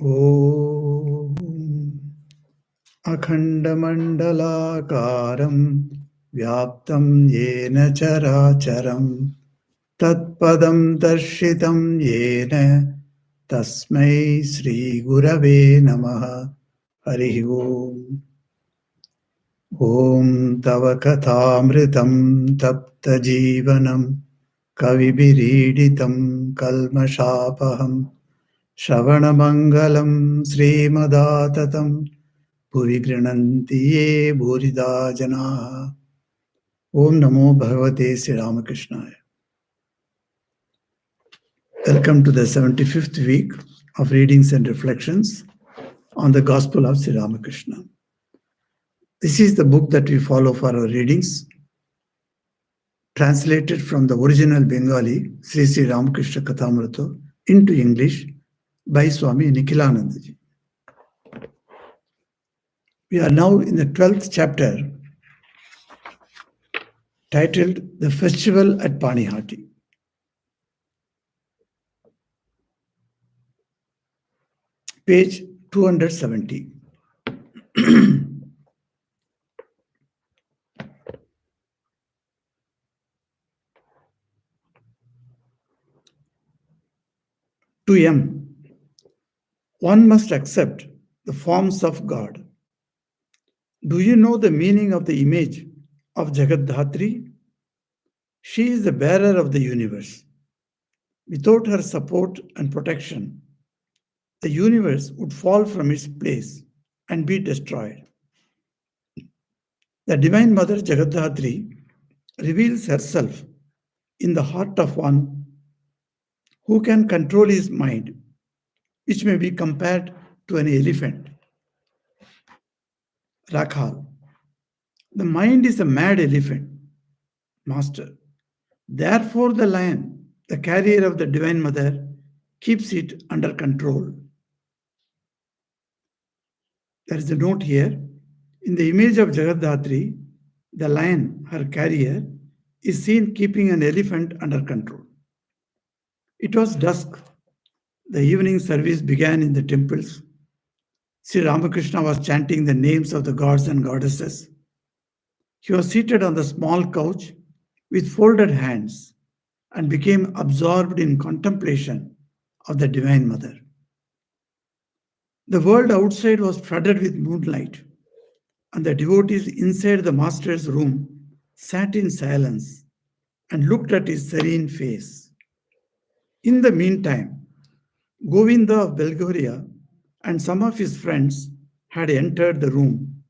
Om Akhandamandalakaram Vyaptam Yena Characharam Tatpadam Darshitam Yena Tasmai Sri Gurave Namaha Harihi Om Om Tava Kathamritam Tapta Jivanam Kavibiriditam Kalmashapaham Shravanamangalam Srimadatam Bhuvi Grinanti Ye Bhurida Jana. Om Namo Bhagavate Sri Ramakrishna. Welcome to the 75th week of readings and reflections on the Gospel of Sri Ramakrishna. This is the book that we follow for our readings, translated from the original Bengali Sri Sri Ramakrishna Kathamrita into English by Swami Nikhilanandaji. We are now in the 12th chapter, titled The Festival at Panihati. Page 270. To M. One must accept the forms of God. Do you know the meaning of the image of Jagadhatri? She is the bearer of the universe. Without her support and protection, the universe would fall from its place and be destroyed. The Divine Mother Jagadhatri reveals herself in the heart of one who can control his mind, which may be compared to an elephant. Rakhal. The mind is a mad elephant, Master. Therefore, the lion, the carrier of the Divine Mother, keeps it under control. There is a note here. In the image of Jagadhatri, the lion, her carrier, is seen keeping an elephant under control. It was dusk. The evening service began in the temples. Sri Ramakrishna was chanting the names of the gods and goddesses. He was seated on the small couch with folded hands and became absorbed in contemplation of the Divine Mother. The world outside was flooded with moonlight, and the devotees inside the Master's room sat in silence and looked at his serene face. In the meantime, Govinda of Belgoria and some of his friends had entered the room.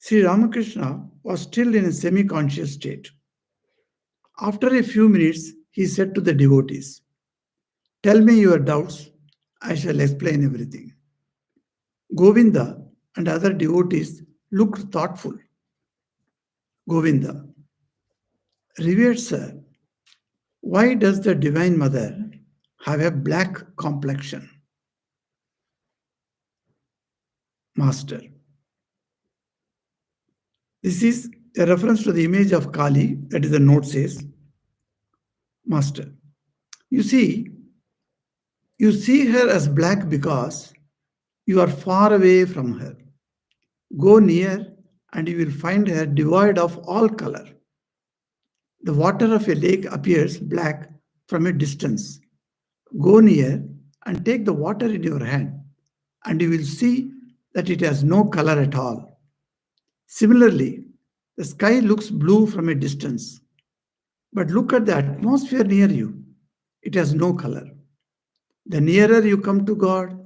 Sri Ramakrishna was still in a semi-conscious state. After a few minutes, he said to the devotees, "Tell me your doubts, I shall explain everything." Govinda and other devotees looked thoughtful. Govinda: Revered Sir, why does the Divine Mother have a black complexion? Master: This is a reference to the image of Kali, that is the note says. Master: You see her as black because you are far away from her. Go near and you will find her devoid of all color. The water of a lake appears black from a distance. Go near and take the water in your hand, and you will see that it has no color at all. Similarly, the sky looks blue from a distance, but look at the atmosphere near you. It has no color. The nearer you come to God,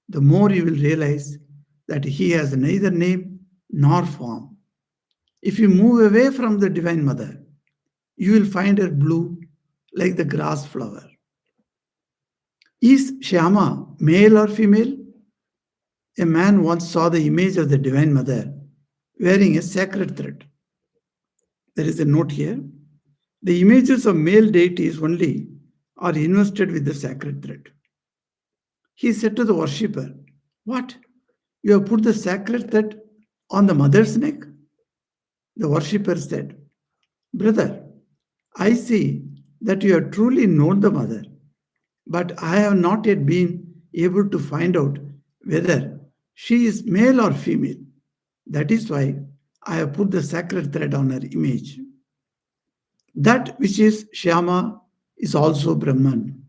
the more you will realize that He has neither name nor form. If you move away from the Divine Mother, you will find her blue like the grass flower. Is Shyama male or female? A man once saw the image of the Divine Mother wearing a sacred thread. There is a note here. The images of male deities only are invested with the sacred thread. He said to the worshipper, "What? You have put the sacred thread on the mother's neck?" The worshipper said, "Brother, I see that you have truly known the mother, but I have not yet been able to find out whether she is male or female. That is why I have put the sacred thread on her image. That which is Shyama is also Brahman.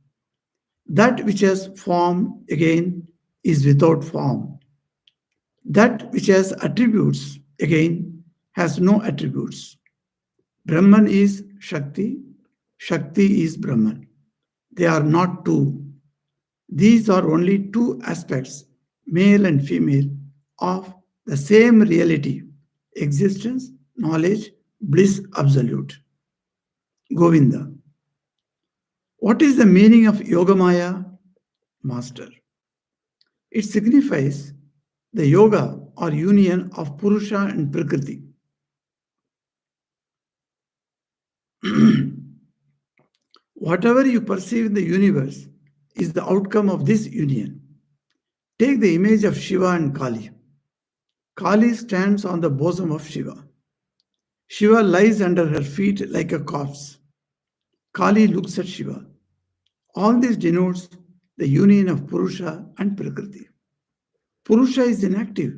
That which has form again is without form. That which has attributes again has no attributes. Brahman is Shakti, Shakti is Brahman. They are not two. These are only two aspects, male and female, of the same reality, existence, knowledge, bliss absolute. Govinda. What is the meaning of Yogamaya? Master. It signifies the yoga or union of Purusha and Prakriti. Whatever you perceive in the universe is the outcome of this union. Take the image of Shiva and Kali. Kali stands on the bosom of Shiva. Shiva lies under her feet like a corpse. Kali looks at Shiva. All this denotes the union of Purusha and Prakriti. Purusha is inactive.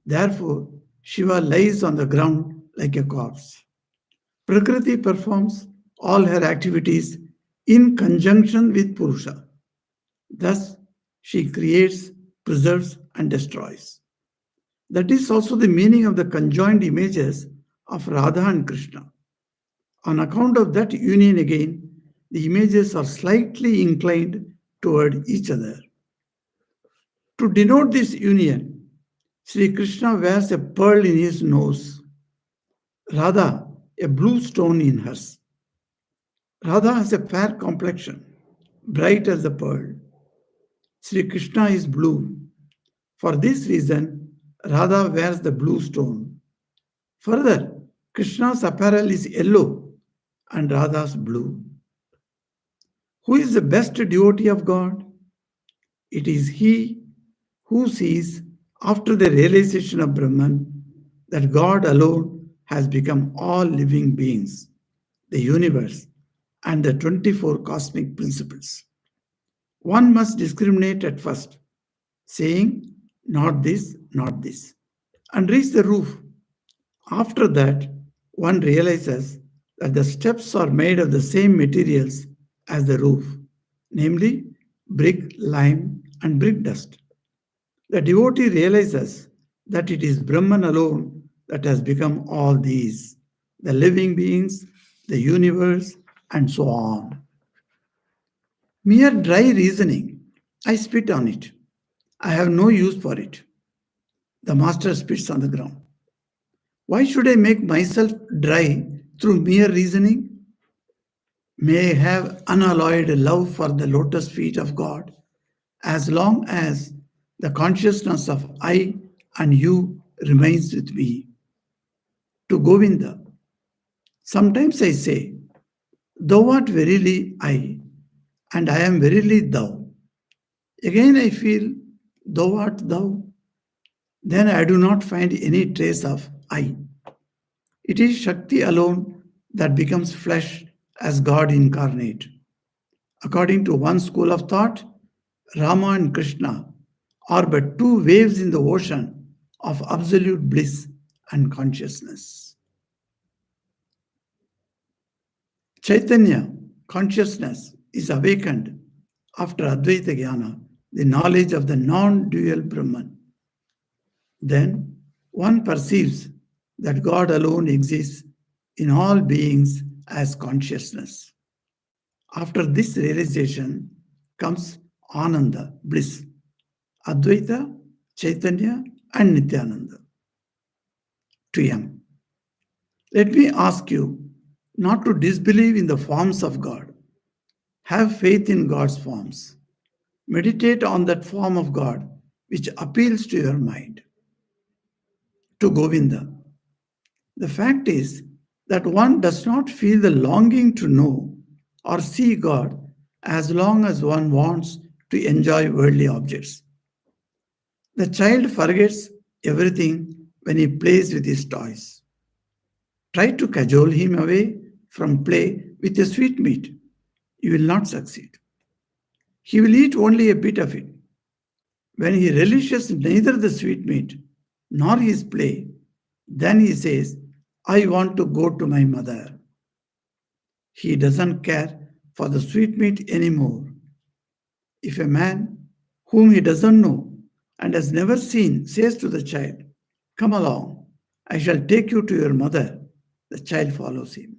Therefore, Shiva lies on the ground like a corpse. Prakriti performs all her activities in conjunction with Purusha. Thus, she creates, preserves, and destroys. That is also the meaning of the conjoined images of Radha and Krishna. On account of that union again, the images are slightly inclined toward each other. To denote this union, Sri Krishna wears a pearl in his nose, Radha a blue stone in hers. Radha has a fair complexion, bright as the pearl. Sri Krishna is blue. For this reason, Radha wears the blue stone. Further, Krishna's apparel is yellow and Radha's blue. Who is the best devotee of God? It is he who sees, after the realization of Brahman, that God alone has become all living beings, the universe, and the 24 cosmic principles. One must discriminate at first, saying, not this, and reach the roof. After that, one realizes that the steps are made of the same materials as the roof, namely brick, lime, and brick dust. The devotee realizes that it is Brahman alone that has become all these, the living beings, the universe, and so on. Mere dry reasoning, I spit on it. I have no use for it. The master spits on the ground. Why should I make myself dry through mere reasoning? May I have unalloyed love for the lotus feet of God as long as the consciousness of I and you remains with me. To Govinda, sometimes I say, thou art verily I, and I am verily thou. Again I feel, thou art thou. Then I do not find any trace of I. It is Shakti alone that becomes flesh as God incarnate. According to one school of thought, Rama and Krishna are but two waves in the ocean of absolute bliss and consciousness. Chaitanya, consciousness, is awakened after Advaita Jnana, the knowledge of the non-dual Brahman. Then one perceives that God alone exists in all beings as consciousness. After this realization comes Ananda, bliss, Advaita, Chaitanya, and Nityananda. To M. Let me ask you not to disbelieve in the forms of God. Have faith in God's forms. Meditate on that form of God which appeals to your mind. To Govinda. The fact is that one does not feel the longing to know or see God as long as one wants to enjoy worldly objects. The child forgets everything when he plays with his toys. Try to cajole him away from play with a sweetmeat. You will not succeed. He will eat only a bit of it. When he relishes neither the sweetmeat nor his play, then he says, I want to go to my mother. He doesn't care for the sweetmeat anymore. If a man whom he doesn't know and has never seen says to the child, come along, I shall take you to your mother, the child follows him.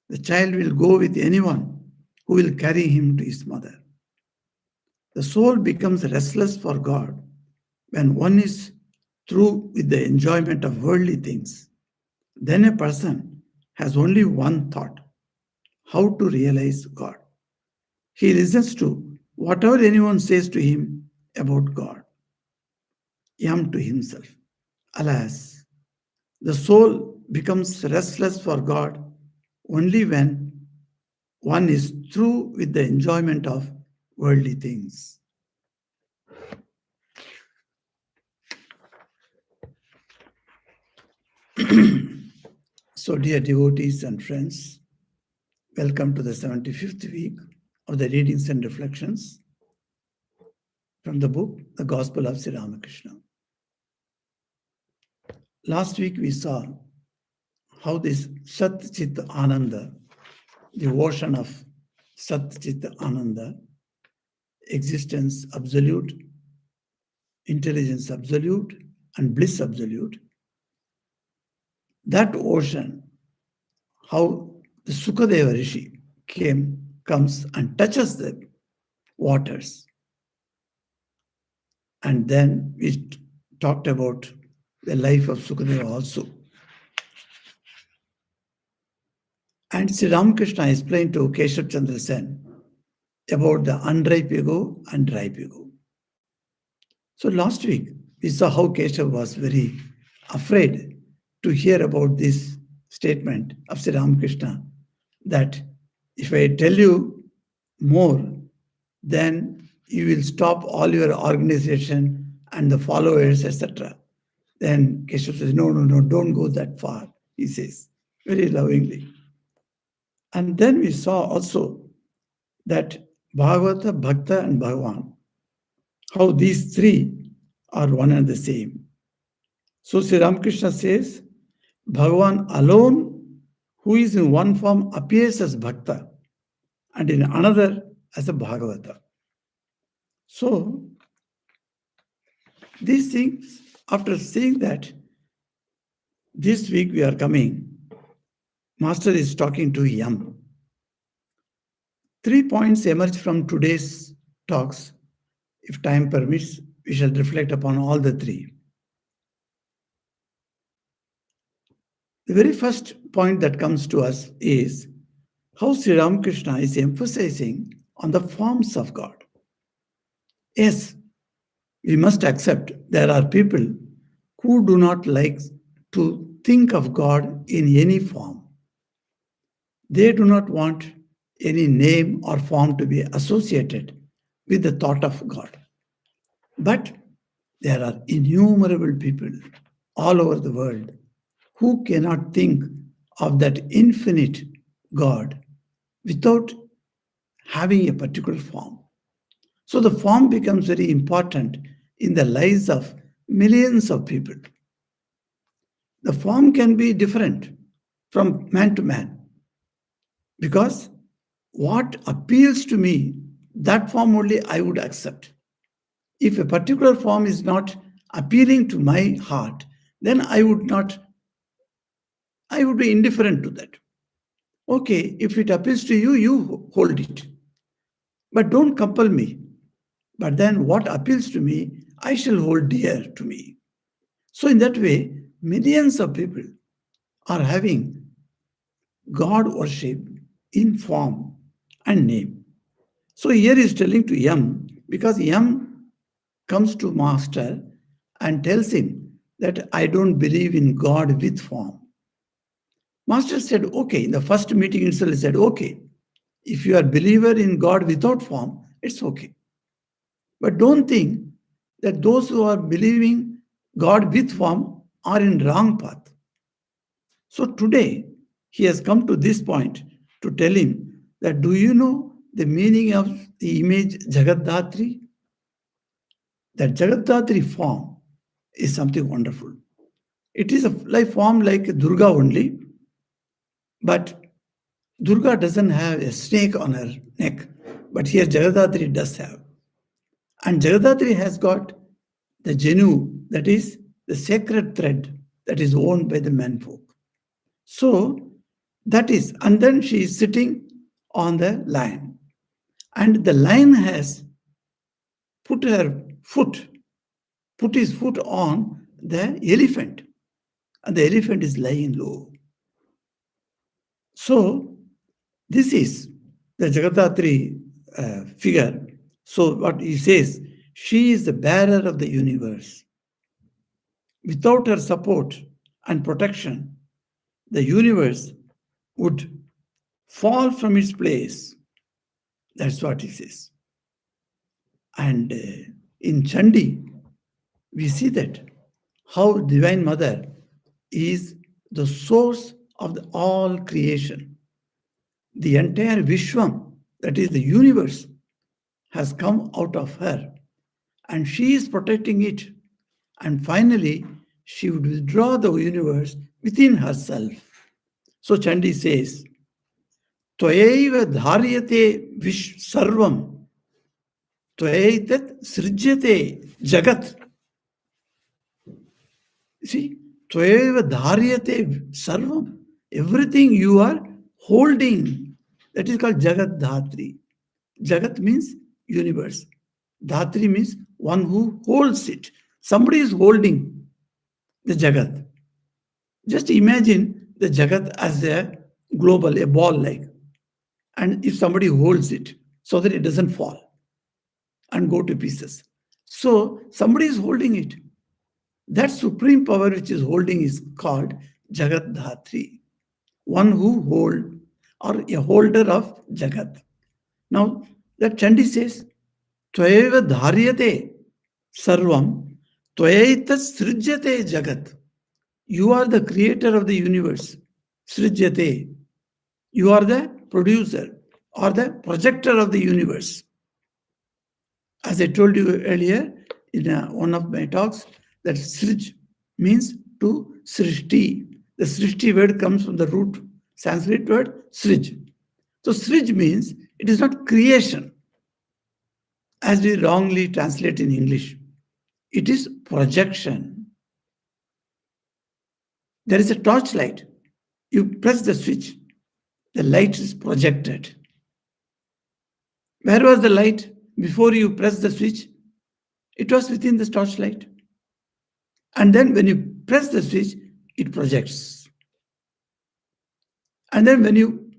The child will go with anyone who will carry him to his mother. The soul becomes restless for God when one is through with the enjoyment of worldly things. Then a person has only one thought: how to realize God. He listens to whatever anyone says to him about God, yam to himself. Alas, the soul becomes restless for God only when one is through with the enjoyment of worldly things. So, dear devotees and friends, welcome to the 75th week of the readings and reflections from the book, The Gospel of Sri Ramakrishna. Last week we saw how this Sat Chit Ananda, the ocean of Sat Chit Ananda, existence absolute, intelligence absolute, and bliss absolute, that ocean, how the Sukadeva Rishi comes and touches the waters. And then we talked about the life of Sukadeva also. And Sri Ramakrishna explained to Keshav Chandra Sen about the unripe ego and ripe ego. So last week, we saw how Keshav was very afraid to hear about this statement of Sri Ramakrishna that if I tell you more, then you will stop all your organization and the followers, etc. Then Keshav says, no, no, no, don't go that far, he says, very lovingly. And then we saw also that Bhagavata, Bhakta, and Bhagavan, how these three are one and the same. So Sri Ramakrishna says, Bhagavan alone, who is in one form, appears as Bhakta and in another as a Bhagavata. So, these things, after saying that, this week we are coming, Master is talking to Yam. 3 points emerge from today's talks. If time permits, we shall reflect upon all the three. The very first point that comes to us is how Sri Ramakrishna is emphasizing on the forms of God. Yes, we must accept there are people who do not like to think of God in any form. They do not want any name or form to be associated with the thought of God. But there are innumerable people all over the world who cannot think of that infinite God without having a particular form. So the form becomes very important in the lives of millions of people. The form can be different from man to man because what appeals to me, that form only I would accept. If a particular form is not appealing to my heart, then I would be indifferent to that. Okay, if it appeals to you, you hold it. But don't compel me. But then what appeals to me, I shall hold dear to me. So in that way, millions of people are having God worship in form and name. So here he is telling to Yam, because Yam comes to Master and tells him that I don't believe in God with form. Master said, okay, in the first meeting itself, he said, okay, if you are believer in God without form, it's okay. But don't think that those who are believing God with form are in wrong path. So today, he has come to this point to tell him that do you know the meaning of the image Jagaddatri, that Jagaddatri form is something wonderful. It is a life form like Durga only, but Durga doesn't have a snake on her neck, but here Jagaddatri does have. And Jagaddatri has got the Jenu, that is the sacred thread that is owned by the menfolk. So that is, and then she is sitting on the lion. And the lion has put his foot on the elephant. And the elephant is lying low. So this is the Jagaddatri figure. So what he says, she is the bearer of the universe. Without her support and protection, the universe would fall from its place. That's what he says. And in Chandi, we see that how Divine Mother is the source of all creation. The entire Vishwam, that is the universe, has come out of her, and she is protecting it. And finally, she would withdraw the universe within herself. So Chandi says, Tvayaiva dharyate sarvam, tvayaitat srijyate jagat. See, Tvayaiva dharyate sarvam. Everything you are holding, that is called Jagat Dhatri. Jagat means universe. Dhatri means one who holds it. Somebody is holding the Jagat. Just imagine the Jagat as a global, a ball like. And if somebody holds it so that it doesn't fall and go to pieces. So somebody is holding it. That supreme power which is holding is called Jagat Dhatri. One who hold or a holder of Jagat. Now that Chandi says, Tvayaiva dharyate sarvam, tvayaita srijyate jagat. You are the creator of the universe. Srijyate. You are the producer or the projector of the universe. As I told you earlier in one of my talks, that Srij means to Srishti. The Srishti word comes from the root Sanskrit word Srij. So Srij means it is not creation, as we wrongly translate in English. It is projection. There is a torchlight. You press the switch, the light is projected. Where was the light before you press the switch? It was within the torchlight. And then when you press the switch, it projects. And then when you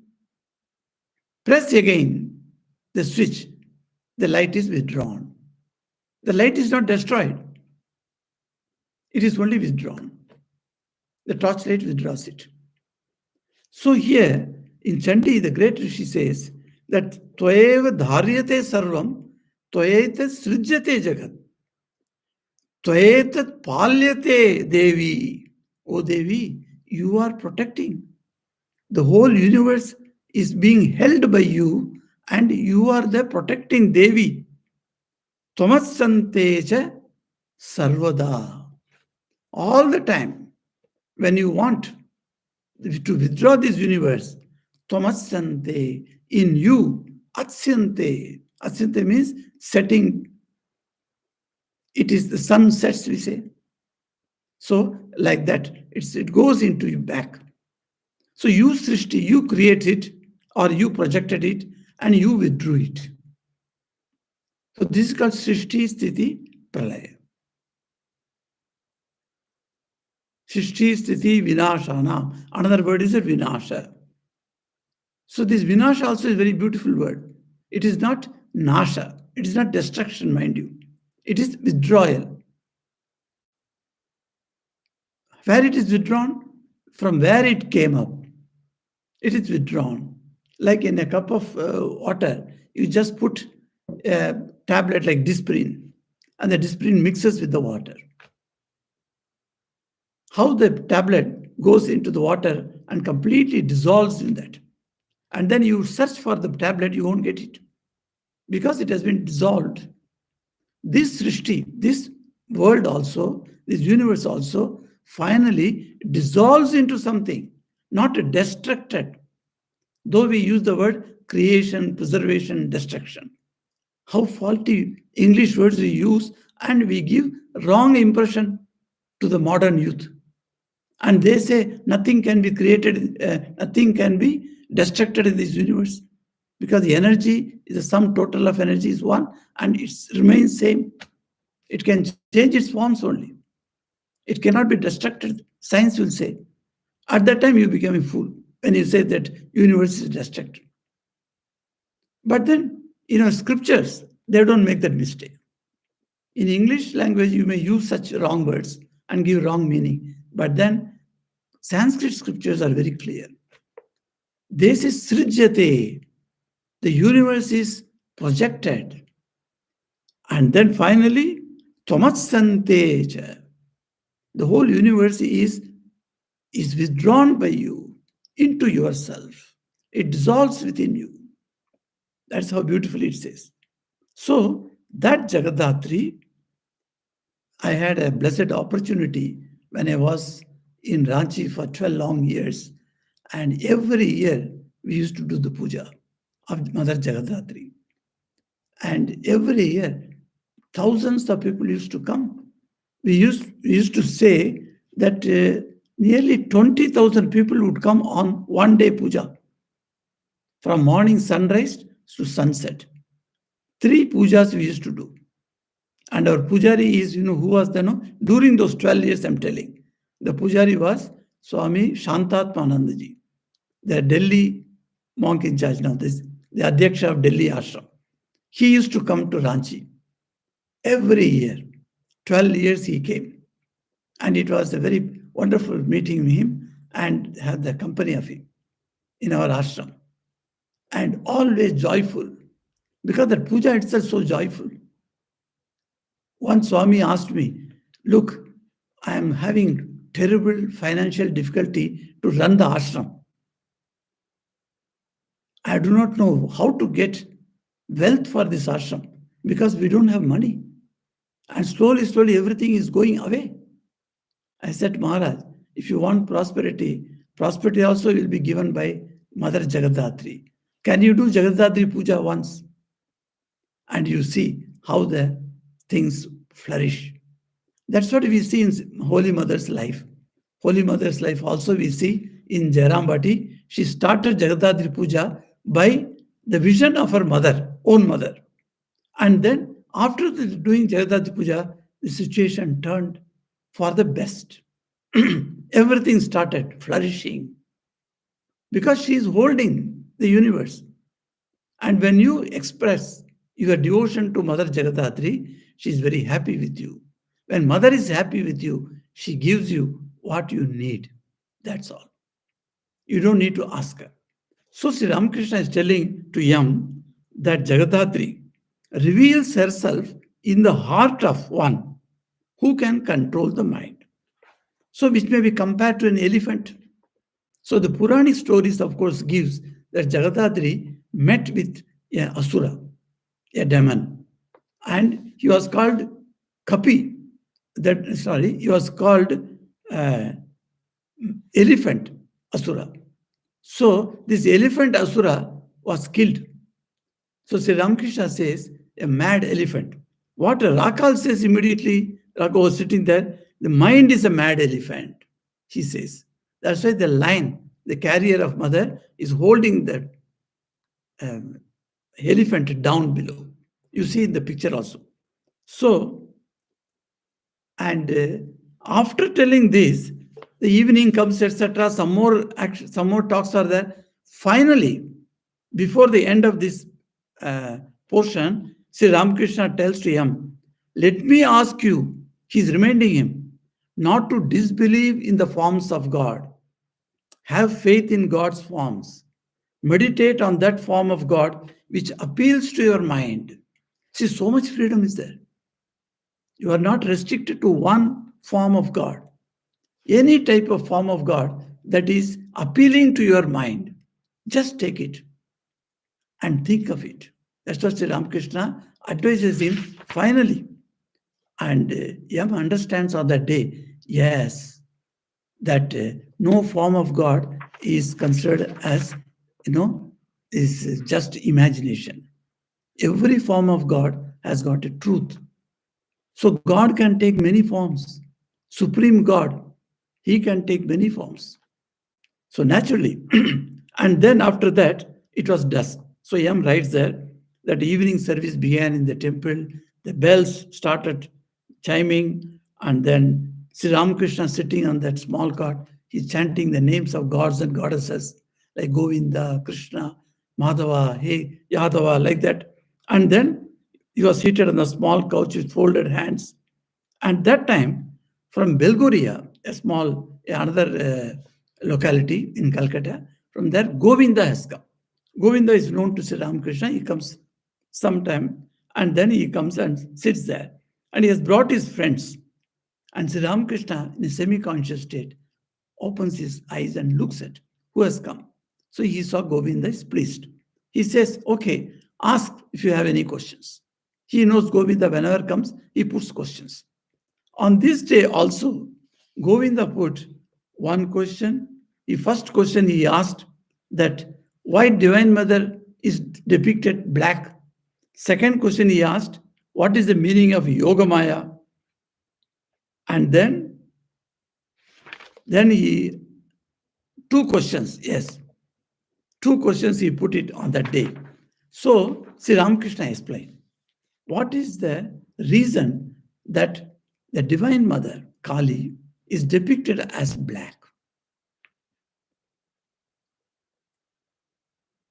press again the switch, the light is withdrawn. The light is not destroyed. It is only withdrawn. The torchlight withdraws it. So here in Chandi, the great Rishi says that Tvayaiva dharyate sarvam, tvayaitat srijyate jagat. Tvayaitat palyate Devi. O Devi, you are protecting. The whole universe is being held by you, and you are the protecting Devi. Tvamatsanteja sarvada. All the time, when you want to withdraw this universe, Tvamasante, in you, Atsyante. Atsyante means setting. It is the sun sets, we say. So, like that, it goes into you back. So you Srishti, you create it, or you projected it, and you withdrew it. So this is called Srishti, Sthiti, Pralaya. Srishti, Sthiti, Vinashana. Another word is a Vinasha. So this Vinasha also is a very beautiful word. It is not Nasha. It is not destruction, mind you. It is withdrawal. Where it is withdrawn? From where it came up. It is withdrawn. Like in a cup of water, you just put a tablet like Disprin, and the Disprin mixes with the water. How the tablet goes into the water and completely dissolves in that. And then you search for the tablet, you won't get it. because it has been dissolved. This Srishti, this world also, this universe also, finally dissolves into something, not destructed. Though we use the word creation, preservation, destruction. How faulty English words we use, and we give wrong impression to the modern youth. And they say nothing can be created, nothing can be destructed in this universe, because the energy is the sum total of energy is one, and it remains same. It can change its forms only. It cannot be destructed, science will say. At that time you become a fool when you say that universe is destructed. But then, scriptures, they don't make that mistake. In English language, you may use such wrong words and give wrong meaning. But then, Sanskrit scriptures are very clear. This is srijyate. The universe is projected. And then finally, tvamatsantecha. The whole universe is withdrawn by you into yourself. It dissolves within you. That's how beautifully it says. So, that Jagadhatri, I had a blessed opportunity when I was in Ranchi for 12 long years. And every year we used to do the puja of Mother Jagadhatri. And every year, thousands of people used to come. We used to say that nearly 20,000 people would come on one day puja, from morning sunrise to sunset. 3 pujas we used to do. And our pujari is, who was there, during those 12 years, I'm telling. The pujari was Swami Shantatmanandaji, the Delhi monk in charge now, the Adhyaksha of Delhi Ashram. He used to come to Ranchi every year. 12 years he came. And it was a very wonderful meeting with him and have the company of him in our ashram. And always joyful, because that puja itself is so joyful. One Swami asked me, look, I am having terrible financial difficulty to run the ashram. I do not know how to get wealth for this ashram because we don't have money. And slowly everything is going away. I said, Maharaj, if you want prosperity, prosperity also will be given by Mother Jagadhatri. Can you do Jagadhatri puja once? And you see how the things flourish. That's what we see in Holy Mother's life. Holy Mother's life also we see in Jairambati. She started Jagadhatri puja by the vision of her mother, own mother. And then after doing Jagadhatri puja, the situation turned for the best. Everything started flourishing because she is holding the universe. And when you express your devotion to Mother Jagadhatri, she is very happy with you. When Mother is happy with you, she gives you what you need. That's all. You don't need to ask her. So Sri Ramakrishna is telling to Yam that Jagadhatri reveals herself in the heart of one who can control the mind. So which may be compared to an elephant. So the Puranic stories, of course, gives that Jagadhatri met with a asura, a demon, and he was called Kapi. He was called elephant asura. So this elephant asura was killed. So Sri Ramakrishna says, a mad elephant. What Rakal says immediately, Rakal was sitting there, the mind is a mad elephant, he says. That's why the lion, the carrier of mother, is holding that elephant down below. You see in the picture also. So, and after telling this, the evening comes, etc. Some more talks are there. Finally, before the end of this portion, Sri Ramakrishna tells to him, let me ask you, he's reminding him, not to disbelieve in the forms of God. Have faith in God's forms. Meditate on that form of God which appeals to your mind. See, so much freedom is there. You are not restricted to one form of God. Any type of form of God that is appealing to your mind, just take it and think of it. That's what Sri Ramakrishna advises him finally. And Yam understands on that day, yes, that no form of God is considered as, you know, is just imagination. Every form of God has got a truth. So God can take many forms. Supreme God, he can take many forms. So naturally, and then after that, it was dusk. So Yam writes there that evening service began in the temple. The bells started chiming, and then Sri Ramakrishna sitting on that small cot, he's chanting the names of gods and goddesses like Govinda, Krishna, Madhava, Hey, Yadava, like that. And then he was seated on the small couch with folded hands. At that time, from Belgoria, a small, another locality in Calcutta, from there, Govinda has come. Govinda is known to Sri Ramakrishna. He comes sometime and then he comes and sits there. And he has brought his friends. And Sri Ramakrishna, in a semi conscious state, opens his eyes and looks at who has come. So he saw Govinda is pleased. He says, okay, ask if you have any questions. He knows Govinda whenever comes, he puts questions. On this day also, Govinda put one question. The first question he asked that why Divine Mother is depicted black. Second question he asked, what is the meaning of Yogamaya? And then he two questions, yes, two questions he put it on that day. So Sri Ramakrishna explained, what is the reason that the Divine Mother, Kali, is depicted as black?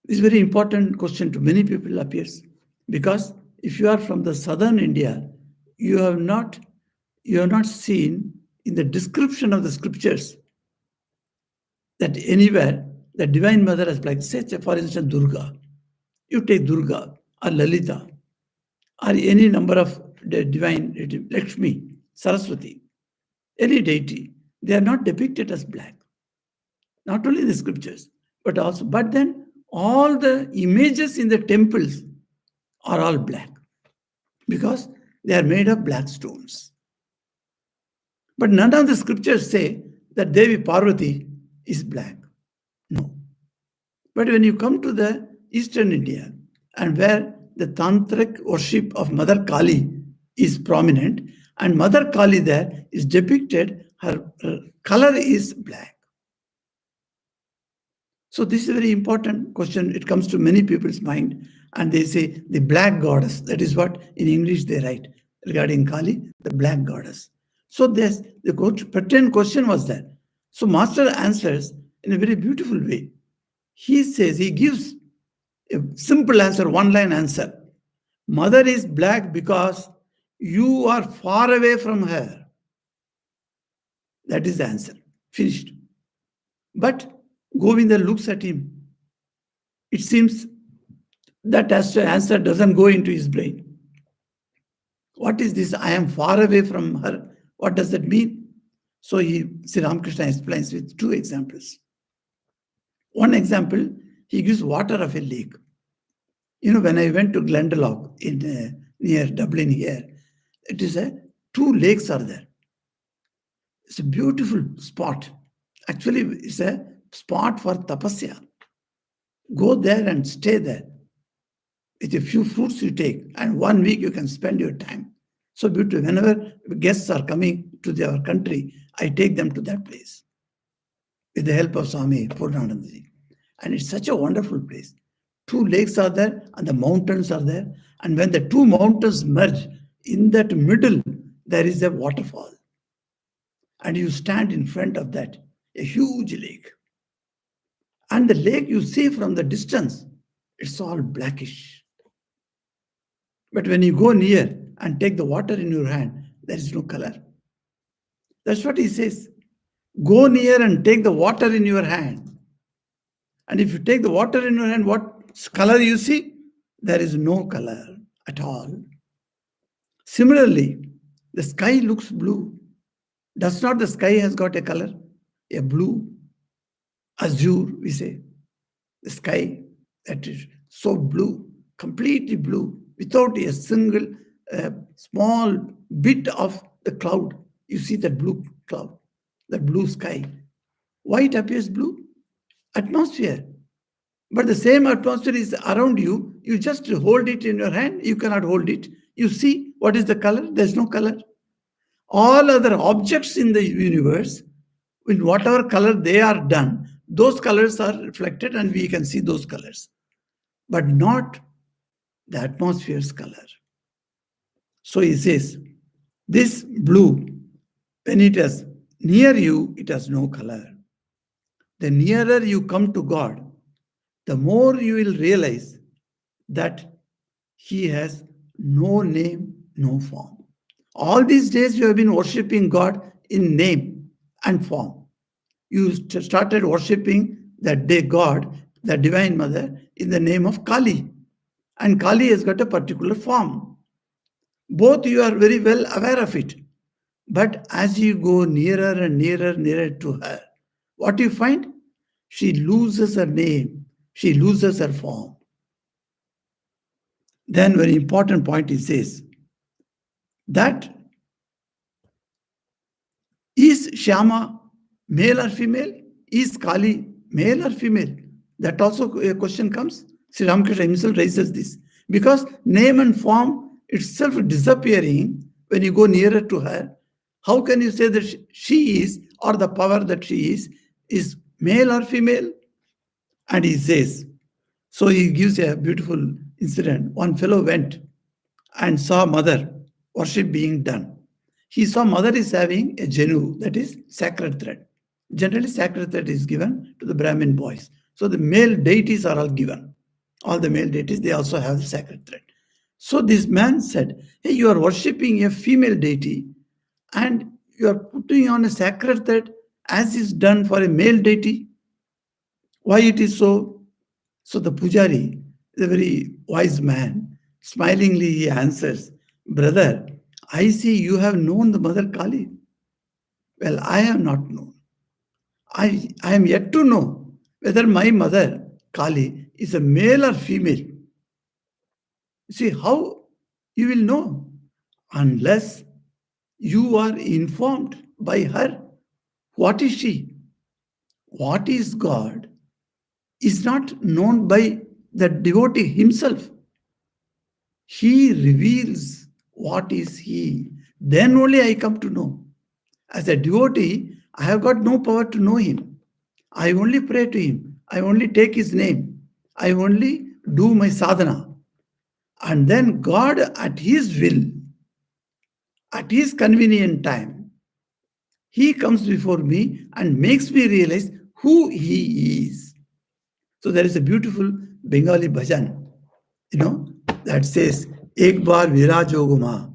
This is a very important question to many people appears because if you are from the southern India, you have not seen in the description of the scriptures that anywhere the Divine Mother is like, say for instance Durga. You take Durga or Lalita or any number of the divine Lakshmi, Saraswati, any deity, they are not depicted as black. Not only in the scriptures, but then all the images in the temples are all black because they are made of black stones. But none of the scriptures say that Devi Parvati is black. No. But when you come to the Eastern India and where the tantric worship of Mother Kali is prominent, and Mother Kali there is depicted, her color is black. So this is a very important question. It comes to many people's mind, and they say the black goddess. That is what in English they write regarding Kali, the black goddess. So the pretend question was there. So Master answers in a very beautiful way. He says, he gives a simple answer, one-line answer. Mother is black because you are far away from her. That is the answer. Finished. But Govinda looks at him. It seems that answer doesn't go into his brain. What is this? I am far away from her. What does that mean? So Sri Ramakrishna explains with two examples. One example, he gives water of a lake. You know, when I went to Glendalough near Dublin here, it is two lakes are there. It's a beautiful spot. Actually, it's a spot for tapasya. Go there and stay there. With a few fruits you take, and 1 week you can spend your time. So beautiful. Whenever guests are coming to our country, I take them to that place with the help of Swami Purnanandaji. And it's such a wonderful place. Two lakes are there and the mountains are there. And when the two mountains merge, in that middle, there is a waterfall. And you stand in front of that, a huge lake. And the lake you see from the distance, it's all blackish. But when you go near and take the water in your hand, there is no color. That's what he says. Go near and take the water in your hand. And if you take the water in your hand, what color you see? There is no color at all. Similarly, the sky looks blue. Does not the sky has got a color? A blue, azure, we say. The sky that is so blue. completely blue, without a single small bit of the cloud. You see that blue cloud, that blue sky. Why it appears blue? Atmosphere. But the same atmosphere is around you. You just hold it in your hand. You cannot hold it. You see what is the color? There's no color. All other objects in the universe, in whatever color they are done, those colors are reflected and we can see those colors, but not the atmosphere's color. So he says, this blue, when it is near you, it has no color. The nearer you come to God, the more you will realize that He has no name, no form. All these days you have been worshipping God in name and form. You started worshipping that day God, the Divine Mother, in the name of Kali. And Kali has got a particular form. Both you are very well aware of it. But as you go nearer and nearer, nearer to her, what do you find? She loses her name. She loses her form. Then very important point he says that is Shyama male or female? Is Kali male or female? That also a question comes. Sri Ramakrishna himself raises this. Because name and form itself disappearing when you go nearer to her, how can you say that she is, or the power that she is male or female? And he says, so he gives a beautiful incident. One fellow went and saw mother worship being done. He saw mother is having a genu, that is sacred thread. Generally, sacred thread is given to the Brahmin boys. So the male deities are all given. All the male deities, they also have the sacred thread. So this man said, hey, you are worshipping a female deity and you are putting on a sacred thread as is done for a male deity. Why it is so? So the pujari, the very wise man, smilingly he answers, brother, I see you have known the mother Kali. Well, I have not known. I am yet to know whether my mother Kali is a male or female. See how you will know unless you are informed by her. What is she? What is God is not known by the devotee himself. He reveals what is He. Then only I come to know. As a devotee, I have got no power to know Him. I only pray to Him. I only take His name. I only do my sadhana. And then God, at His will, at His convenient time, He comes before me and makes me realize who He is. So there is a beautiful Bengali bhajan, that says, Ek bar virajoguma,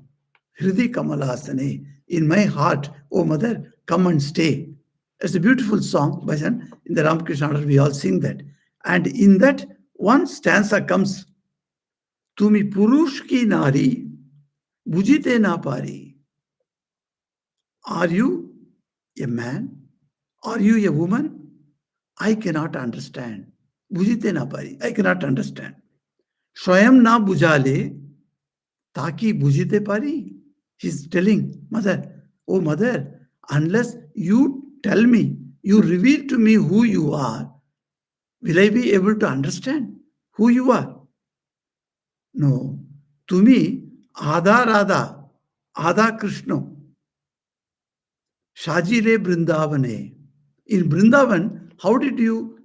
Hridi Kamalasane, in my heart, O mother, come and stay. It's a beautiful song, bhajan. In the Ramakrishna order, we all sing that. And in that, one stanza comes, Tumi purush ki nari, bujite na pari. Are you a man? Are you a woman? I cannot understand. Bujite na pari. I cannot understand. Swayam na bujale, taki bujite pari. He's telling, mother, oh mother, unless you tell me, you reveal to me who you are, will I be able to understand who you are? No. To me, Ada Radha, Ada Krishna, Shajile Brindavane. In Brindavan, how did you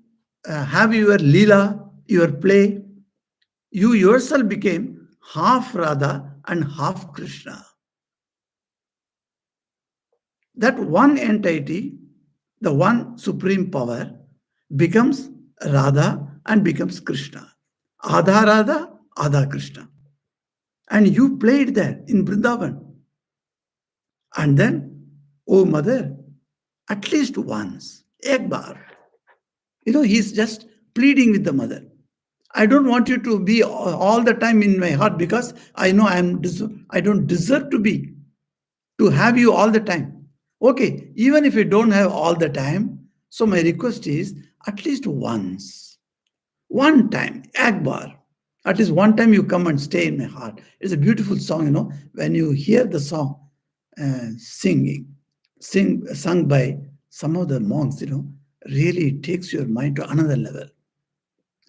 have your Leela, your play? You yourself became half Radha and half Krishna. That one entity, the one supreme power, becomes Radha and becomes Krishna. Adha Radha, Adha Krishna. And you played there in Vrindavan. And then, oh mother, at least once, ek bar. He's just pleading with the mother. I don't want you to be all the time in my heart because I know I don't deserve to have you all the time. Okay, even if you don't have all the time, so my request is at least once, one time, Akbar, At least one time you come and stay in my heart. It's a beautiful song, when you hear the song singing, sung by some of the monks, really takes your mind to another level.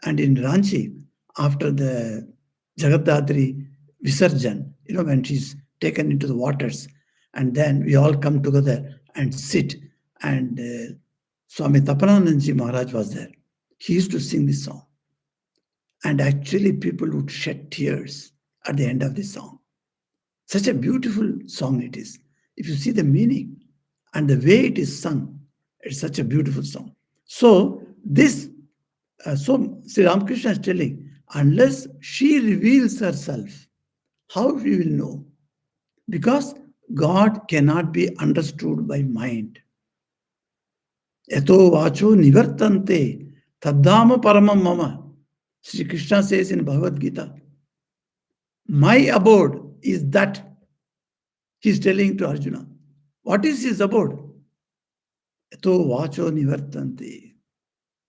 And in Ranchi, after the Jagadadri Visarjan, when she's taken into the waters, and then we all come together and sit, and Swami Tapananandji Maharaj was there. He used to sing this song. And actually, people would shed tears at the end of this song. Such a beautiful song it is. If you see the meaning and the way it is sung, it's such a beautiful song. So, Sri Ramakrishna is telling, unless she reveals herself, how we will know? Because God cannot be understood by mind. Yato vacho nivartante taddama paramam mama. Sri Krishna says in Bhagavad Gita, my abode is that. He is telling to Arjuna. What is his abode? Yato vacho nivartante.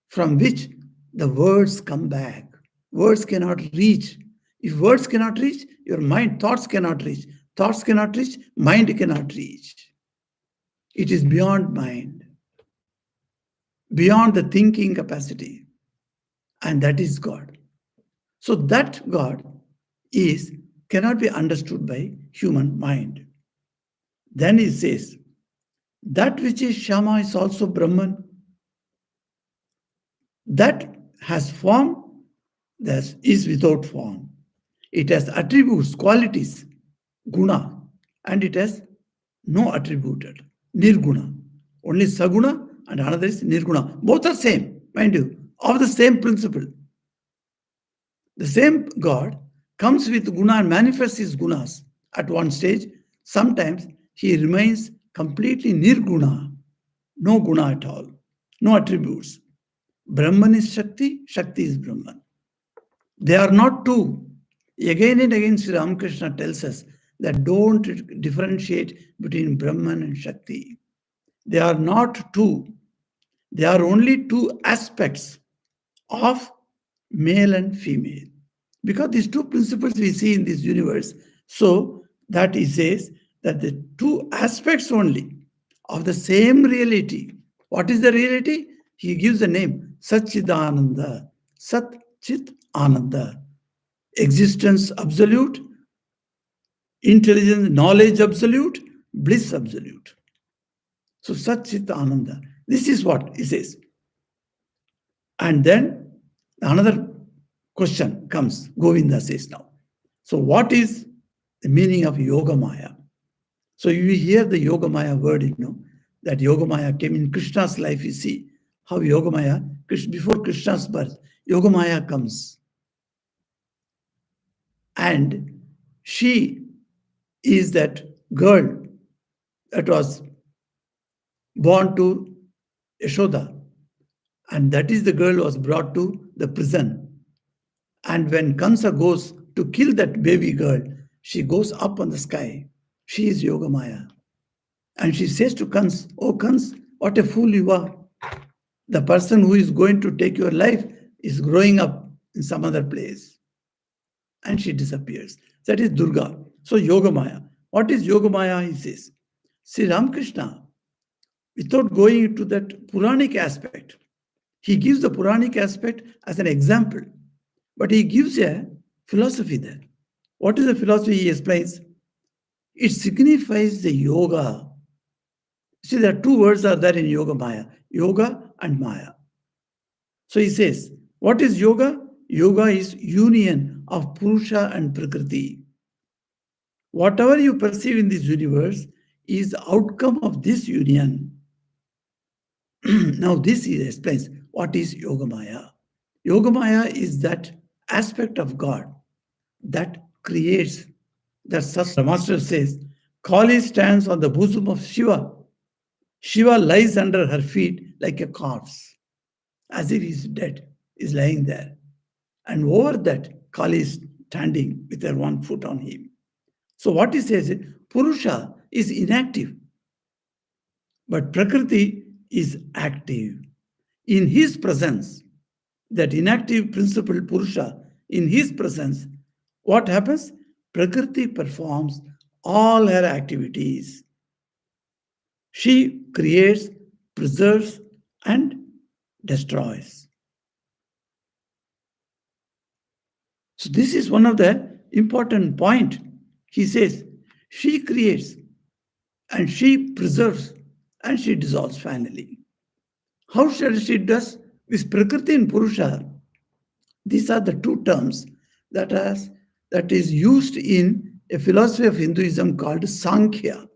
From which the words come back. Words cannot reach. If words cannot reach, your mind, thoughts cannot reach. Thoughts cannot reach, mind cannot reach. It is beyond mind, beyond the thinking capacity. And that is God. So that God cannot be understood by human mind. Then he says, that which is Shama is also Brahman. That has form, that is without form. It has attributes, qualities, guna, and it has no attributed, nirguna. Only saguna and another is nirguna. Both are same, mind you, of the same principle. The same God comes with guna and manifests his gunas at one stage. Sometimes he remains completely nirguna, no guna at all, no attributes. Brahman is Shakti, Shakti is Brahman. They are not two. Again and again, Sri Ramakrishna tells us that don't differentiate between Brahman and Shakti. They are not two. They are only two aspects of male and female. Because these two principles we see in this universe, so that he says that the two aspects only of the same reality. What is the reality? He gives the name Satchidananda, Sat Chit Ananda. Existence absolute, intelligence, knowledge absolute, bliss absolute. So Sat Chit Ananda. This is what he says. And then another question comes. Govinda says now. So what is the meaning of Yoga Maya? So you hear the Yoga Maya word, that Yoga Maya came in Krishna's life. You see how Yoga Maya, before Krishna's birth, Yoga Maya comes. And she is that girl that was born to Yashoda. And that is the girl who was brought to the prison. And when Kansa goes to kill that baby girl, she goes up on the sky. She is Yoga Maya. And she says to Kans, oh Kans, what a fool you are. The person who is going to take your life is growing up in some other place. And she disappears. That is Durga. So Yoga Maya. What is Yoga Maya? He says. Sri Ramakrishna, without going into that Puranic aspect, he gives the Puranic aspect as an example. But he gives a philosophy there. What is the philosophy he explains? It signifies the yoga. See, there are two words are there in Yoga Maya. Yoga and Maya. So he says, what is yoga? Yoga is union of Purusha and Prakriti. Whatever you perceive in this universe is the outcome of this union. Now this he explains what is Yoga Maya. Yoga Maya is that aspect of God that creates, that such the master says, Kali stands on the bosom of Shiva. Shiva lies under her feet like a corpse, as if he's dead, is lying there. And over that, Kali is standing with her one foot on him. So what he says is, Purusha is inactive, but Prakriti is active. In his presence, that inactive principle Purusha in his presence, what happens? Prakriti performs all her activities. She creates, preserves, and destroys. So this is one of the important point. He says, she creates and she preserves and she dissolves finally. How shall she does? This Prakriti and Purusha, these are the two terms that is used in a philosophy of Hinduism called Sankhya.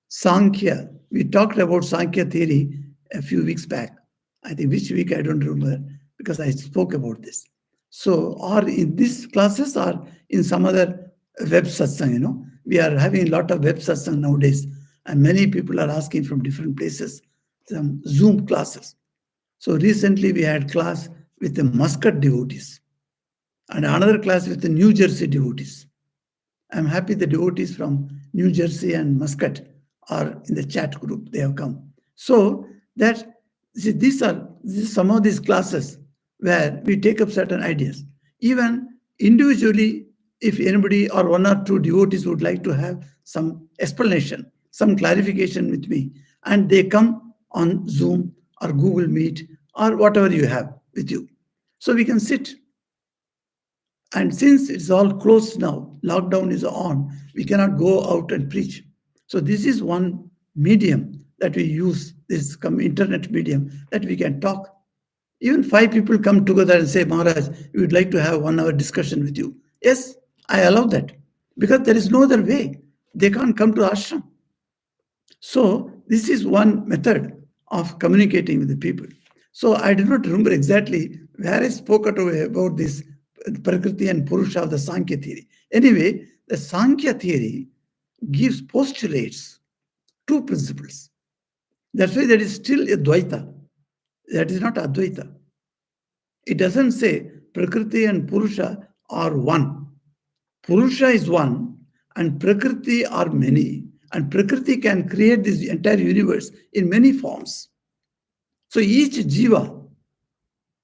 Sankhya. We talked about Sankhya theory a few weeks back. I think which week I don't remember because I spoke about this. So, or in these classes or in some other web satsang, we are having a lot of web satsang nowadays, and many people are asking from different places some Zoom classes. So recently we had class with the Muscat devotees and another class with the New Jersey devotees. I'm happy the devotees from New Jersey and Muscat are in the chat group. They have come. So that see, these some of these classes where we take up certain ideas. Even individually, if anybody or one or two devotees would like to have some explanation, some clarification with me, and they come on Zoom or Google Meet or whatever you have with you. So we can sit, and since it's all closed now, lockdown is on, we cannot go out and preach. So this is one medium that we use, this internet medium, that we can talk. Even 5 people come together and say, Maharaj, we would like to have 1 hour discussion with you. Yes, I allow that because there is no other way. They can't come to ashram. So this is one method of communicating with the people. So I do not remember exactly where I spoke about this Prakriti and Purusha of the Sankhya theory. Anyway, the Sankhya theory gives postulates two principles. That's why that is still a Dvaita. That is not Advaita. It doesn't say Prakriti and Purusha are one. Purusha is one and Prakriti are many. And Prakriti can create this entire universe in many forms. So each jiva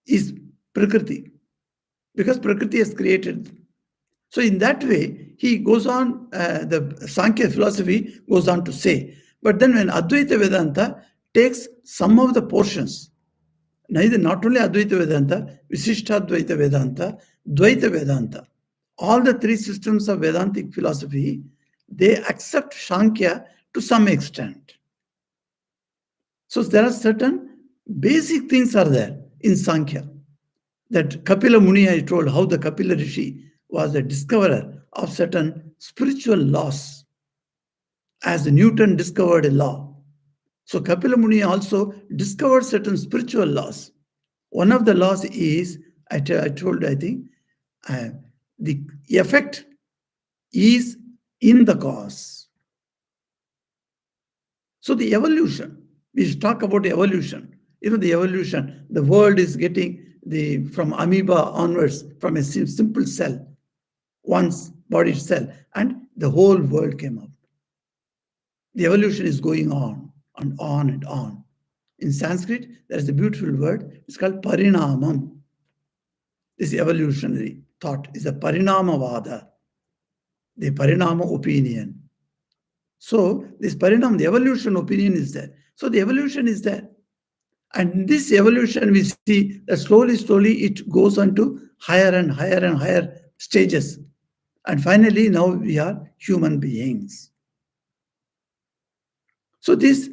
is Prakriti because Prakriti has created. So in that way, he goes on, the Sankhya philosophy goes on to say. But then when Advaita Vedanta takes some of the portions, neither not only Advaita Vedanta, Visishtadvaita Vedanta, Dvaita Vedanta, all the three systems of Vedantic philosophy, they accept Sankhya to some extent. So there are certain basic things are there in Sankhya. That Kapila Muni, I told how the Kapila Rishi was a discoverer of certain spiritual laws, as Newton discovered a law. So Kapila Muni also discovered certain spiritual laws. One of the laws is, I told, I think, the effect is in the cause. So the evolution, we should talk about evolution. The evolution, the world is getting from amoeba onwards, from a simple cell, one's body cell, and the whole world came up. The evolution is going on and on and on. In Sanskrit, there is a beautiful word, it's called parinamam. This evolutionary thought is a parinamavada, the parinama opinion. So this parinam, the evolution opinion is there. So the evolution is there. And this evolution, we see that slowly it goes on to higher and higher and higher stages. And finally, now we are human beings. So this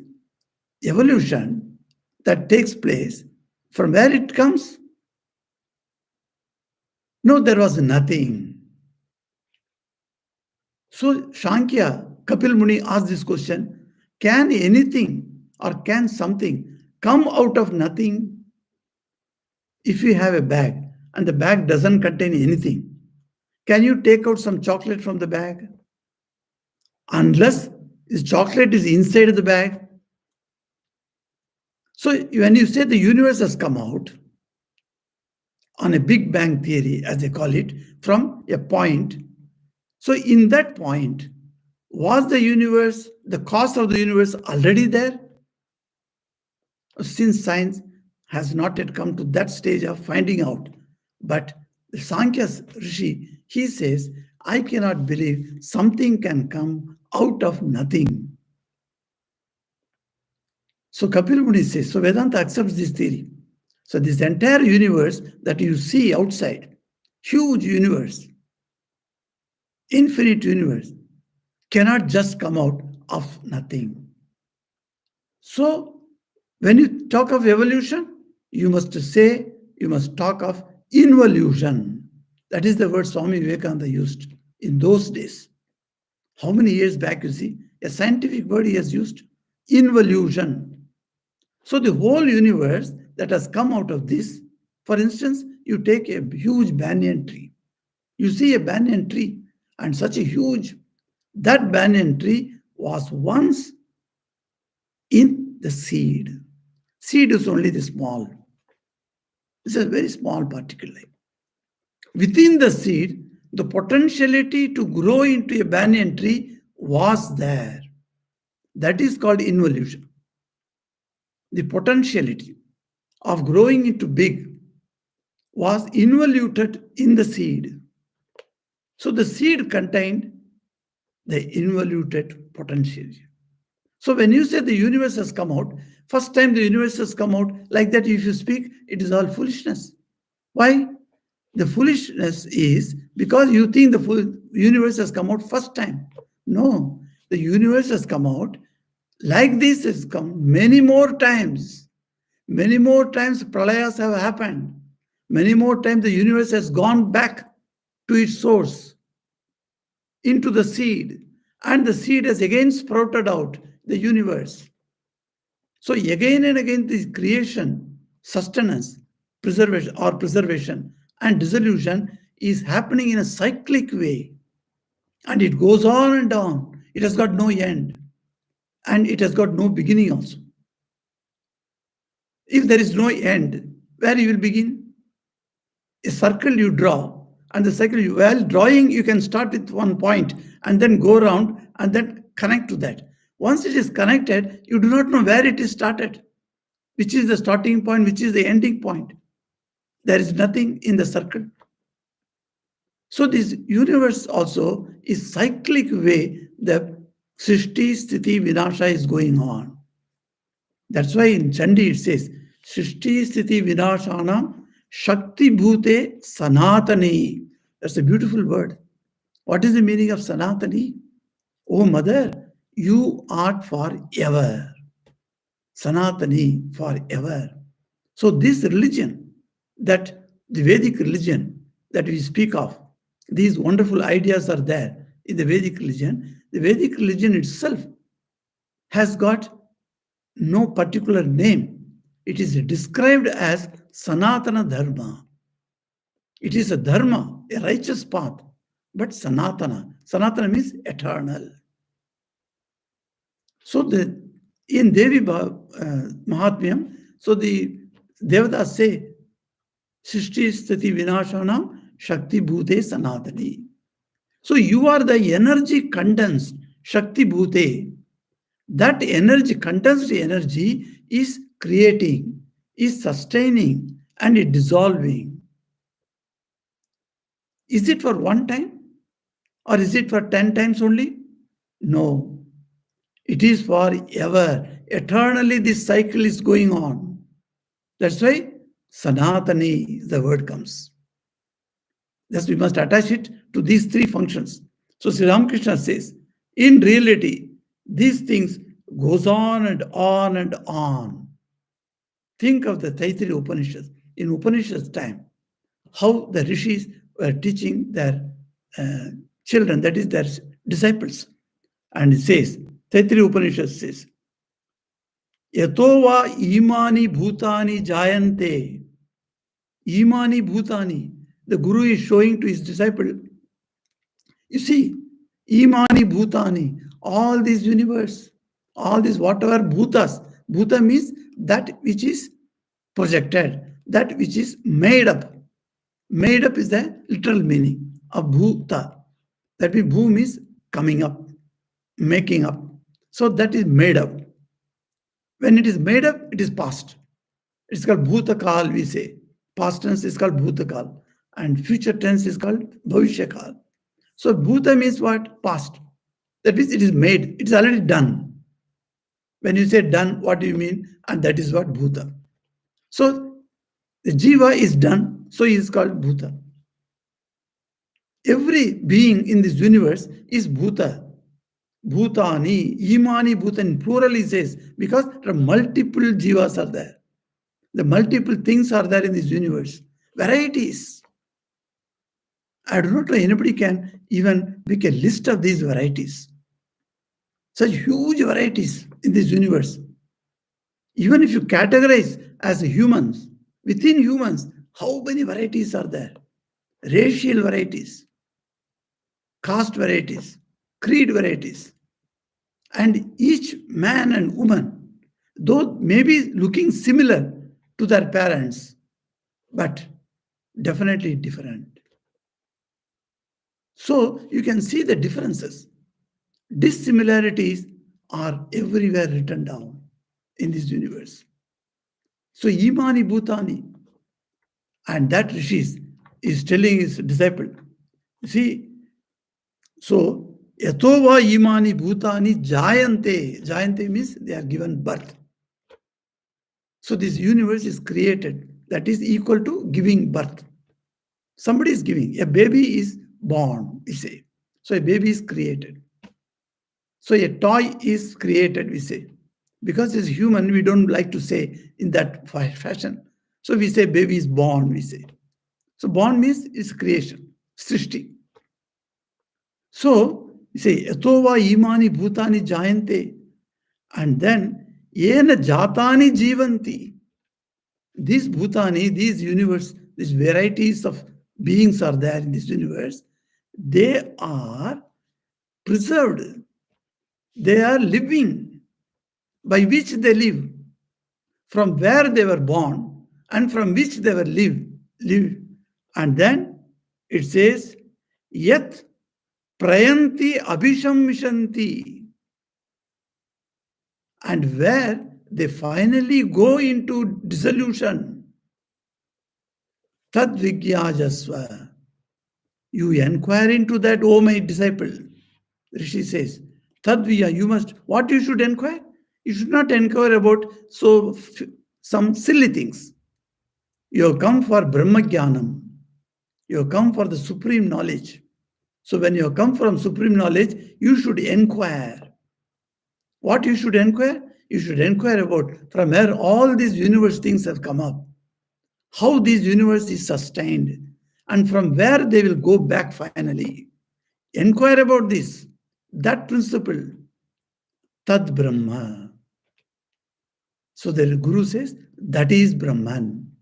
evolution that takes place, from where it comes? No, there was nothing. So Sankhya, Kapil Muni asked this question, can anything or can something come out of nothing? If you have a bag and the bag doesn't contain anything, can you take out some chocolate from the bag? Unless the chocolate is inside the bag. So when you say the universe has come out on a Big Bang theory, as they call it, from a point, so in that point, was the universe, the cause of the universe already there? Since science has not yet come to that stage of finding out, but The Sankhya Rishi, he says, I cannot believe something can come out of nothing. So Kapil Muni says, so Vedanta accepts this theory. So this entire universe that you see outside, huge universe, infinite universe, cannot just come out of nothing. So when you talk of evolution, you must talk of involution. That is the word Swami Vivekananda used in those days. How many years back you see? A scientific word he has used, involution. So the whole universe that has come out of this, for instance, you take a huge banyan tree. You see a banyan tree and such a huge, that banyan tree was once in the seed. Seed is only the small. It's a very small particle. Within the seed, the potentiality to grow into a banyan tree was there. That is called involution. The potentiality of growing into big was involuted in the seed. So the seed contained the involuted potential. So when you say the universe has come out, first time the universe has come out, like that if you speak, it is all foolishness. Why? The foolishness is because you think the full universe has come out first time. No, the universe has come out like this has come many more times. Many more times pralayas have happened. Many more times the universe has gone back to its source, into the seed, and the seed has again sprouted out the universe. So again and again, this creation, sustenance, preservation, and dissolution is happening in a cyclic way, and it goes on and on. It has got no end, and it has got no beginning also. If there is no end, where you will begin? A circle you draw, and the circle while drawing, you can start with one point and then go around and then connect to that. Once it is connected, you do not know where it is started, which is the starting point, which is the ending point. There is nothing in the circle. So this universe also is cyclic way the Srishti, Sthiti, Vinasha is going on. That's why in Chandi it says, Srishti, Sthiti, Vinashanam, Shakti Bhute Sanatani. That's a beautiful word. What is the meaning of Sanatani? Oh mother, you are forever. Sanatani, forever. So this religion, that the Vedic religion that we speak of, these wonderful ideas are there in the Vedic religion. The Vedic religion itself has got no particular name. It is described as Sanatana Dharma. It is a dharma, a righteous path, but Sanatana. Sanatana means eternal. So in Devi Mahatmyam, so the Devatas say, Srishti Sthiti Vinashanam Shakti Bhute Sanatani. So you are the energy condensed, Shakti Bhute. That energy, condensed energy, is creating, is sustaining, and is dissolving. Is it for one time? Or is it for 10 times only? No. It is forever. Eternally, this cycle is going on. That's why Sanatani, the word comes. Thus, we must attach it to these three functions. So Sri Ramakrishna says, in reality, these things goes on and on and on. Think of the Taittiriya Upanishads. In Upanishads time, how the rishis were teaching their children, that is their disciples. And it says, Taittiriya Upanishad says, Yatova imani bhutani jayante. Imani bhutani. The Guru is showing to his disciple, you see, imani bhutani, all this universe, all this whatever bhutas. Bhuta means that which is projected, that which is made up. Made up is the literal meaning of bhuta. That means bhu means coming up, making up. So that is made up. When it is made up, it is past. It's called bhutakal, we say. Past tense is called bhutakal. and future tense is called bhavishyakal. So bhuta means what? Past. That means it is made, it is already done. When you say done, what do you mean? And that is what bhuta. So the jiva is done, so he is called bhuta. Every being in this universe is bhuta. Bhutani, imani bhutan, plural he says, because there are multiple jivas are there. The multiple things are there in this universe. Varieties. I do not know anybody can even make a list of these varieties. Such huge varieties in this universe. Even if you categorize as humans, within humans, how many varieties are there? Racial varieties, caste varieties, creed varieties. And each man and woman, though maybe looking similar to their parents, but definitely different. So you can see the differences. Dissimilarities are everywhere written down in this universe. So Imani Bhutani, and that Rishis is telling his disciple, see, so Yatova Imani Bhutani Jayante. Jayante means they are given birth. So this universe is created, that is equal to giving birth. Somebody is giving. A baby is born, we say. So a baby is created. So a toy is created, we say. Because as human, we don't like to say in that fashion. So we say baby is born, we say. So born means it's creation, srishti. So you say, Yatova imani bhutani jayante. And then, yena jatani jivanti. These bhutani, these universe, these varieties of beings are there in this universe. They are preserved. They are living, by which they live, from where they were born and from which they were live. And then it says, Yat prayanti abhishammishanti. And where they finally go into dissolution. Tad vigyajasva. You inquire into that, O my disciple. Rishi says, Tadviya, you must, what you should inquire? You should not inquire about some silly things. You have come for Brahmajnanam. You have come for the supreme knowledge. So when you have come from supreme knowledge, you should inquire. What you should inquire? You should inquire about from where all these universe things have come up, how this universe is sustained, and from where they will go back finally. Inquire about this, that principle, Tad Brahma. So the Guru says, that is Brahman.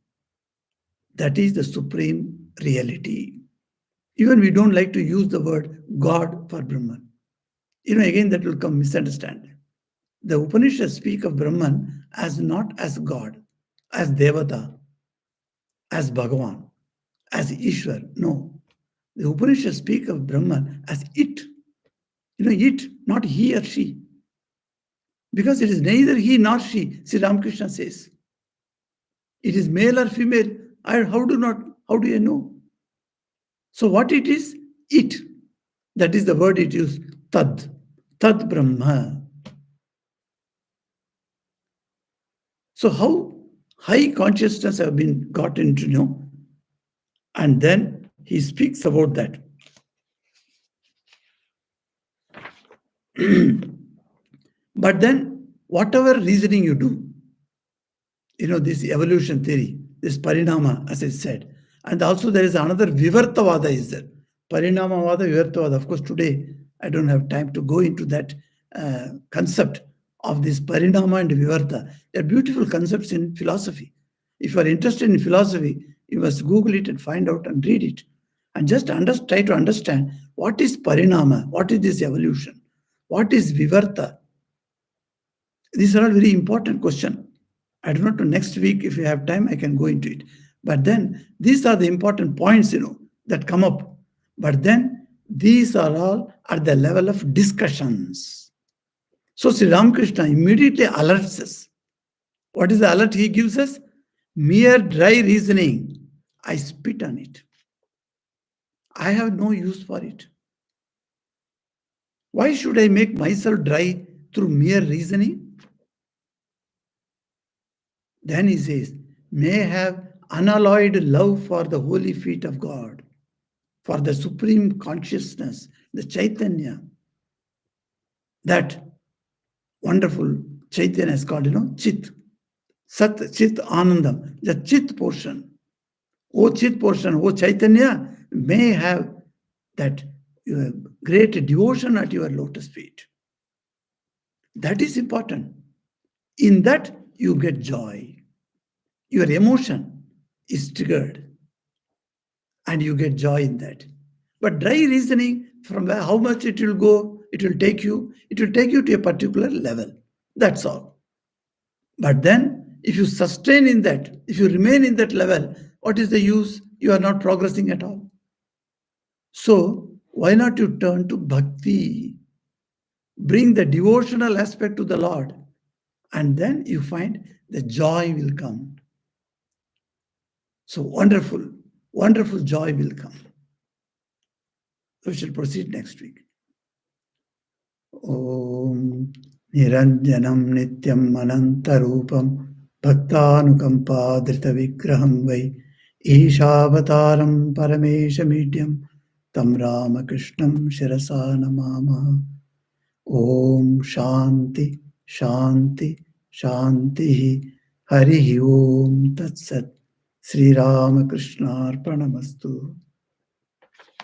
That is the supreme reality. Even we don't like to use the word God for Brahman. Again, that will come misunderstanding. The Upanishads speak of Brahman as not as God, as Devata, as Bhagavan, as Ishwar. No. The Upanishads speak of Brahman as it. It, not he or she. Because it is neither he nor she, Sri Ramakrishna says. It is male or female. How do you know? So what it is? It. That is the word it used, Tad. Tad Brahma. So how high consciousness have been gotten to know? And then he speaks about that. But then, whatever reasoning you do, this evolution theory, this parinama, as I said, and also there is another Vivartavada is there. Parinamavada, Vivartavada. Of course, today I don't have time to go into that concept of this Parinama and Vivarta. They're beautiful concepts in philosophy. If you are interested in philosophy, you must Google it and find out and read it. And just try to understand what is Parinama, what is this evolution, what is Vivarta. These are all very important questions. I do not know, next week, if you have time, I can go into it. But then, these are the important points, that come up. But then, these are all at the level of discussions. So, Sri Ramakrishna immediately alerts us. What is the alert he gives us? Mere dry reasoning. I spit on it. I have no use for it. Why should I make myself dry through mere reasoning? Then he says, may have unalloyed love for the holy feet of God, for the supreme consciousness, the Chaitanya, that wonderful Chaitanya is called, Chit. Sat, Chit, Anandam, the Chit portion. O Chit portion, O Chaitanya, may have that great devotion at your lotus feet. That is important. In that, you get joy. Your emotion is triggered and you get joy in that. But dry reasoning, from where, how much it will go, it will take you to a particular level. That's all. But then, if you sustain in that, if you remain in that level, what is the use? You are not progressing at all. So, why not you turn to bhakti? Bring the devotional aspect to the Lord, and then you find the joy will come. So wonderful, wonderful joy will come. We shall proceed next week. Om Niranjanam Nityam Anantarupam Bhaktanukampa Vigraham Vai Ishavataram Parameshamidhyam Tam Ramakrishnam Shirasa Namama. Om Shanti Shanti Shanti Hari Om Tat Sat. Sri Ramakrishna Arpanamastu.